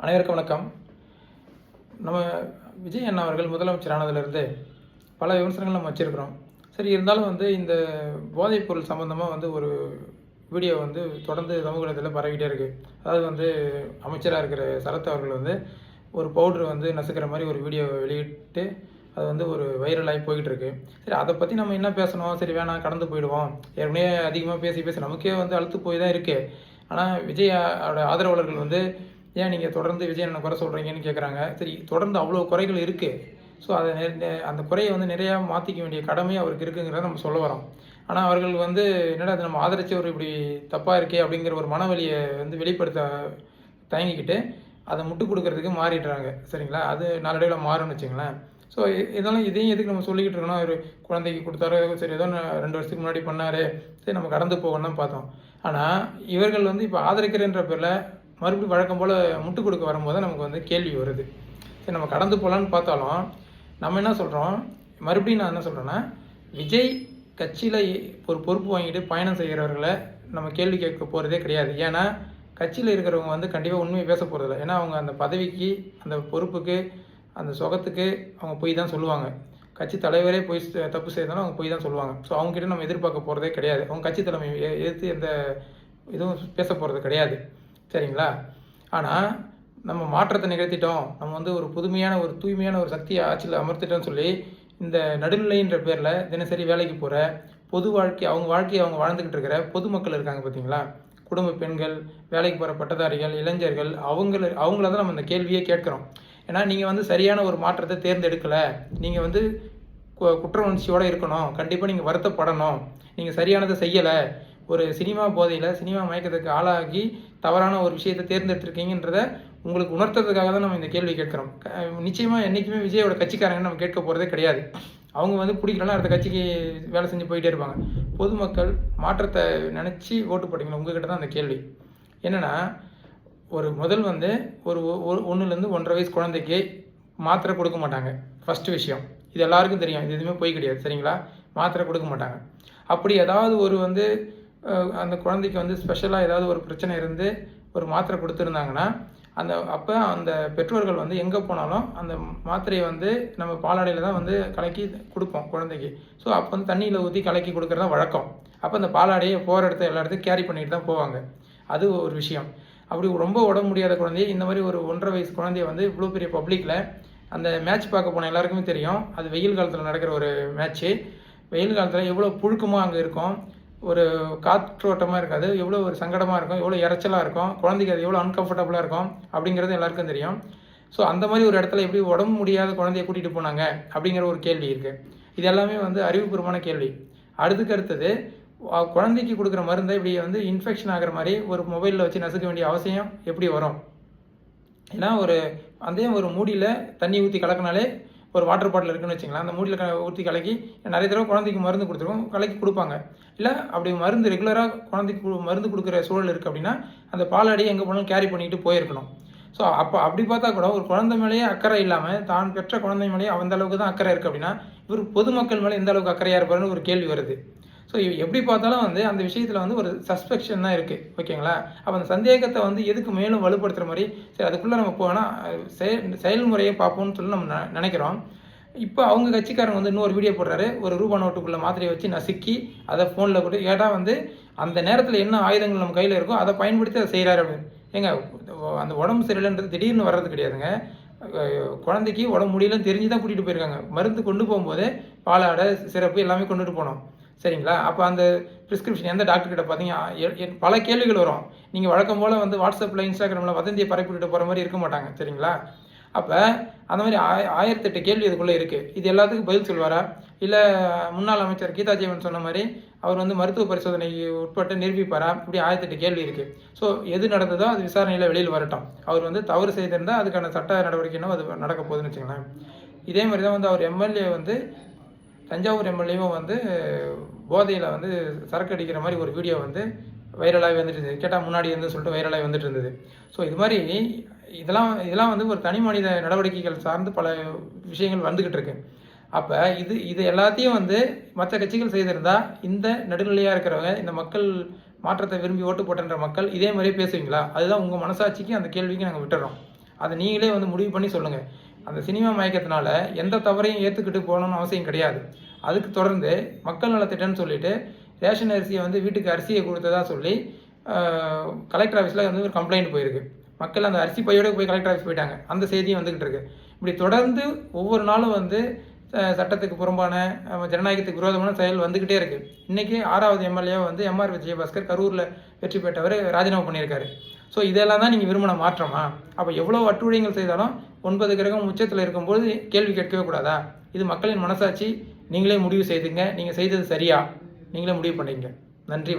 அனைவருக்கும் வணக்கம். நம்ம விஜய் அண்ணா அவர்கள் முதலமைச்சர் ஆனதுலேருந்து பல விமர்சனங்கள் நம்ம வச்சுருக்கிறோம். சரி, இருந்தாலும் இந்த போதைப்பொருள் சம்மந்தமாக ஒரு வீடியோ தொடர்ந்து சமூக வலைதளத்தில் பரவிட்டே இருக்குது. அதாவது அமைச்சராக இருக்கிற சரத் அவர்கள் ஒரு பவுட்ரு நசுக்கிற மாதிரி ஒரு வீடியோ வெளியிட்டு அது ஒரு வைரலாகி போய்கிட்டு இருக்கு. சரி, அதை பற்றி நம்ம என்ன பேசணும்? சரி, வேணாம், கடந்து போயிடுவோம். ஏற்கனவே அதிகமாக பேசி நமக்கே அழுத்து போய் தான் இருக்குது. ஆனால் விஜய் ஆதரவாளர்கள் ஏன் நீங்கள் தொடர்ந்து விஜய் என்ன குறை சொல்கிறீங்கன்னு கேட்குறாங்க. சரி, தொடர்ந்து அவ்வளோ குறைகள் இருக்குது. ஸோ அதை அந்த குறையை நிறையா மாற்றிக்க வேண்டிய கடமை அவருக்கு இருக்குங்கிறத நம்ம சொல்ல வரோம். ஆனால் அவர்கள் என்னடா அது நம்ம ஆதரிச்சவர் இப்படி தப்பாக இருக்கே அப்படிங்கிற ஒரு மனவலியை வெளிப்படுத்த தயங்கிக்கிட்டு அதை முட்டுக் கொடுக்கறதுக்கு மாறிடுறாங்க. சரிங்களா? அது நாளடைவில் மாறும்னு வச்சுங்களேன். ஸோ இதையும் எதுக்கு நம்ம சொல்லிக்கிட்டு இருக்கணும்? ஒரு குழந்தைக்கு கொடுத்தாரோ சரி, ஏதோ 2 வருஷத்துக்கு முன்னாடி பண்ணார், சரி நம்ம கடந்து போகணும் தான் பார்த்தோம். ஆனால் இவர்கள் இப்போ ஆதரிக்கிறன்ற பேரில் மறுபடியும் வழக்கம் போல் முட்டுக் கொடுக்க வரும்போது நமக்கு கேள்வி வருது. சரி, நம்ம கடந்து போகலான்னு பார்த்தாலும் நம்ம என்ன சொல்கிறோம்? மறுபடியும் நான் என்ன சொல்கிறேன்னா, விஜய் கட்சியில் ஒரு பொறுப்பு வாங்கிட்டு பயணம் செய்கிறவர்களை நம்ம கேள்வி கேட்க போகிறதே கிடையாது. ஏன்னா கட்சியில் இருக்கிறவங்க கண்டிப்பாக உண்மையை பேச போகிறதில்ல. ஏன்னா அவங்க அந்த பதவிக்கு, அந்த பொறுப்புக்கு, அந்த சுகத்துக்கு அவங்க போய் தான் சொல்லுவாங்க. கட்சி தலைவரே போய் தப்பு செய்தாலும் அவங்க போய் தான் சொல்லுவாங்க. ஸோ அவங்ககிட்ட நம்ம எதிர்பார்க்க போகிறதே கிடையாது. அவங்க கட்சி தலைமை எதிர்த்து எந்த இதுவும் பேச போகிறது கிடையாது. சரிங்களா? ஆனால் நம்ம மாற்றத்தை நிகழ்த்திட்டோம், நம்ம ஒரு புதுமையான ஒரு தூய்மையான ஒரு சக்தியை ஆட்சியில் அமர்த்திட்டோம்னு சொல்லி இந்த நடுநிலைன்ற பேரில் தினசரி வேலைக்கு போகிற பொது வாழ்க்கை, அவங்க வாழ்க்கையை அவங்க வாழ்ந்துக்கிட்டு இருக்கிற பொதுமக்கள் இருக்காங்க பார்த்தீங்களா? குடும்ப பெண்கள், வேலைக்கு போகிற பட்டதாரிகள், இளைஞர்கள், அவங்கள தான் நம்ம இந்த கேள்வியே கேட்குறோம். ஏன்னா நீங்கள் சரியான ஒரு மாற்றத்தை தேர்ந்தெடுக்கலை, நீங்கள் குற்ற உணர்ச்சியோடு இருக்கணும், கண்டிப்பாக நீங்கள் வருத்தப்படணும், நீங்கள் சரியானதை செய்யலை, ஒரு சினிமா போதையில் சினிமா மயக்கத்துக்கு ஆளாகி தவறான ஒரு விஷயத்தை தேர்ந்தெடுத்திருக்கீங்கன்றதை உங்களுக்கு உணர்த்துறதுக்காக தான் நம்ம இந்த கேள்வி கேட்குறோம். நிச்சயமாக என்றைக்குமே விஜயோட கட்சிக்காரங்க நம்ம கேட்க போகிறதே கிடையாது. அவங்க பிடிக்கலாம் அடுத்த கட்சிக்கு வேலை செஞ்சு போயிட்டே இருப்பாங்க. பொதுமக்கள் மாற்றத்தை நினச்சி ஓட்டு போட்டிங்களா? உங்ககிட்ட தான் அந்த கேள்வி. என்னென்னா, ஒரு முதல் ஒரு 1லேருந்து 1.5 வயசு குழந்தைக்கு மாத்திரை கொடுக்க மாட்டாங்க. ஃபஸ்ட்டு விஷயம், இது எல்லாருக்கும் தெரியும். இது எதுவுமே போய் கிடையாது. சரிங்களா? மாத்திரை கொடுக்க மாட்டாங்க. அப்படி ஏதாவது ஒரு அந்த குழந்தைக்கு ஸ்பெஷலாக ஏதாவது ஒரு பிரச்சனை இருந்து ஒரு மாத்திரை கொடுத்துருந்தாங்கன்னா அப்போ அந்த பெற்றோர்கள் எங்கே போனாலும் அந்த மாத்திரையை நம்ம பாலாடையில் தான் கலக்கி கொடுப்போம் குழந்தைக்கு. ஸோ அப்போ தண்ணியில் ஊற்றி கலக்கி கொடுக்குறது தான் வழக்கம். அப்போ அந்த பாலாடையை போகிற இடத்த எல்லா இடத்தையும் கேரி பண்ணிட்டு தான் போவாங்க. அது ஒரு விஷயம். அப்படி ரொம்ப உடம்பு முடியாத குழந்தைய, இந்த மாதிரி ஒரு 1.5 வயசு குழந்தைய இவ்வளோ பெரிய பப்ளிக்கில் அந்த மேட்ச் பார்க்க போன எல்லாருக்குமே தெரியும். அது வெயில் காலத்தில் நடக்கிற ஒரு மேட்ச்சு. வெயில் காலத்தில் எவ்வளோ புழுக்கமாக அங்கே இருக்கும், ஒரு காற்றோட்டமாக இருக்காது, எவ்வளோ ஒரு சங்கடமாக இருக்கும், எவ்வளோ இறைச்சலாக இருக்கும், குழந்தைக்கு அது எவ்வளோ அன்கம்ஃபர்டபுளாக இருக்கும் அப்படிங்கிறது எல்லாருக்கும் தெரியும். ஸோ அந்த மாதிரி ஒரு இடத்துல எப்படி உடம்பு முடியாத குழந்தைய கூட்டிகிட்டு போனாங்க அப்படிங்கிற ஒரு கேள்வி இருக்குது. இது எல்லாமே அறிவுபூர்வமான கேள்வி. அடுத்தது குழந்தைக்கு கொடுக்குற மருந்தை இப்படி இன்ஃபெக்ஷன் ஆகிற மாதிரி ஒரு மொபைலில் வச்சு நசுக்க வேண்டிய அவசியம் எப்படி வரும்? ஏன்னா ஒரு மூடியில் தண்ணி ஊற்றி கலக்கினாலே, ஒரு வாட்டர் பாட்டில் இருக்குன்னு வச்சுங்களேன், அந்த மூடியில் ஊற்றி கலக்கி நிறைய தடவை குழந்தைக்கு மருந்து கொடுத்துருக்கோம், கலக்கி கொடுப்பாங்க. இல்லை அப்படி மருந்து ரெகுலராக குழந்தைக்கு மருந்து கொடுக்குற சூழல் இருக்குது அப்படின்னா அந்த பாலாடியை எங்கே போனாலும் கேரி பண்ணிட்டு போயிருக்கணும். ஸோ அப்படி பார்த்தா கூட ஒரு குழந்தை மேலேயே அக்கறை இல்லாமல் தான் பெற்ற குழந்தை மேலேயே அந்த அளவுக்கு தான் அக்கறை இருக்குது அப்படின்னா இவர் பொதுமக்கள் மேலே எந்த அளவுக்கு அக்கறையாக இருப்பாருன்னு ஒரு கேள்வி வருது. ஸோ எப்படி பார்த்தாலும் அந்த விஷயத்தில் ஒரு சஸ்பெக்ஷன் தான் இருக்குது. ஓகேங்களா? அப்போ அந்த சந்தேகத்தை எதுக்கு மேலும் வலுப்படுத்துகிற மாதிரி, சரி அதுக்குள்ளே நம்ம போனால் செயல்முறையை பார்ப்போம்னு சொல்லி நம்ம நினைக்கிறோம். இப்போ அவங்க கட்சிக்காரங்க இன்னொரு வீடியோ போடுறாரு, ஒரு ரூபா நோட்டுக்குள்ளே மாத்திரையை வச்சு நசுக்கி அதை ஃபோனில் போட்டு கேட்டால் அந்த நேரத்தில் என்ன ஆயுதங்கள் நம்ம கையில் இருக்கோ அதை பயன்படுத்தி அதை செய்கிறாரு அப்படின்னு. ஏங்க, அந்த உடம்பு சரியில்லைன்றது திடீர்னு வர்றது கிடையாதுங்க. குழந்தைக்கு உடம்பு முடியலன்னு தெரிஞ்சு தான் கூட்டிகிட்டு போயிருக்காங்க. மருந்து கொண்டு போகும்போதே பாலாடை, சிறப்பு எல்லாமே கொண்டுட்டு போனோம். சரிங்களா? அப்போ அந்த ப்ரிஸ்கிரிப்ஷன் எந்த டாக்டர்கிட்ட பார்த்தீங்க? பல கேள்விகள் வரும். நீங்கள் வழக்கம் போல் வாட்ஸ்அப்பில், இன்ஸ்டாகிராமில் வதந்தியை பரப்பிட்டு போகிற மாதிரி இருக்க மாட்டாங்க. சரிங்களா? அப்போ அந்த மாதிரி 1008 கேள்வி இதுக்குள்ளே இருக்குது. இது எல்லாத்துக்கும் பதில் சொல்வாரா? இல்லை முன்னாள் அமைச்சர் கீதா ஜீவன் சொன்ன மாதிரி அவர் மருத்துவ பரிசோதனைக்கு உட்பட்டு நிரூபிப்பாரா? இப்படி 1008 கேள்வி இருக்குது. ஸோ எது நடந்ததோ அது விசாரணையில் வெளியில் வரட்டும். அவர் தவறு செய்திருந்தால் அதுக்கான சட்ட நடவடிக்கைனோ அது நடக்க போகுதுன்னு வச்சுங்களேன். இதே மாதிரி தான் அவர் எம்எல்ஏ தஞ்சாவூர் எம்எல்ஏவும் போதையில் சரக்கு அடிக்கிற மாதிரி ஒரு வீடியோ வைரலாகி வந்துட்டு இருந்தது. கேட்டால் முன்னாடி சொல்லிட்டு வைரலாகி வந்துட்டு இருந்தது. ஸோ இது மாதிரி இதெல்லாம் ஒரு தனி மனித நடவடிக்கைகள் சார்ந்து பல விஷயங்கள் வந்துக்கிட்டு இருக்கு. அப்போ இது எல்லாத்தையும் மற்ற கட்சிகள் செய்திருந்தால் இந்த நடுநிலையாக இருக்கிறவங்க, இந்த மக்கள் மாற்றத்தை விரும்பி ஓட்டு போட்டன்ற மக்கள் இதே மாதிரியே பேசுவீங்களா? அதுதான் உங்கள் மனசாட்சிக்கு அந்த கேள்விக்கு நாங்கள் விட்டுறோம். அதை நீங்களே வந்து முடிவு பண்ணி சொல்லுங்கள். அந்த சினிமா மயக்கத்தினால எந்த தவறையும் ஏற்றுக்கிட்டு போகணும்னு அவசியம் கிடையாது. அதுக்கு தொடர்ந்து மக்கள் நலத்திட்டம்னு சொல்லிட்டு ரேஷன் அரிசியை வந்து வீட்டுக்கு அரிசியை கொடுத்ததா சொல்லி கலெக்டர் ஆஃபீஸில் வந்து ஒரு கம்ப்ளைண்ட் போயிருக்கு. மக்கள் அந்த அரிசி பையோடு போய் கலெக்டர் ஆஃபீஸ் போயிட்டாங்க. அந்த செய்தியும் வந்துக்கிட்டு இருக்கு. இப்படி தொடர்ந்து ஒவ்வொரு நாளும் வந்து சட்டத்துக்கு புறம்பான ஜனநாயகத்துக்கு விரோதமான செயல் வந்துக்கிட்டே இருக்குது. இன்றைக்கி 6வது எம்எல்ஏ வந்து எம்ஆர் விஜயபாஸ்கர் கரூரில் வெற்றி பெற்றவர் ராஜினாமா பண்ணியிருக்காரு. ஸோ இதெல்லாம் தான் நீங்கள் விரும்பின மாற்றமா? அப்போ எவ்வளோ அட்டுழியங்கள் செய்தாலும் 9 கிரகம் உச்சத்தில் இருக்கும்போது கேள்வி கேட்கவே கூடாதா? இது மக்களின் மனசாட்சி. நீங்களே முடிவு செய்துங்க. நீங்கள் செய்தது சரியா? நீங்களே முடிவு பண்ணிங்க. நன்றி, வணக்கம்.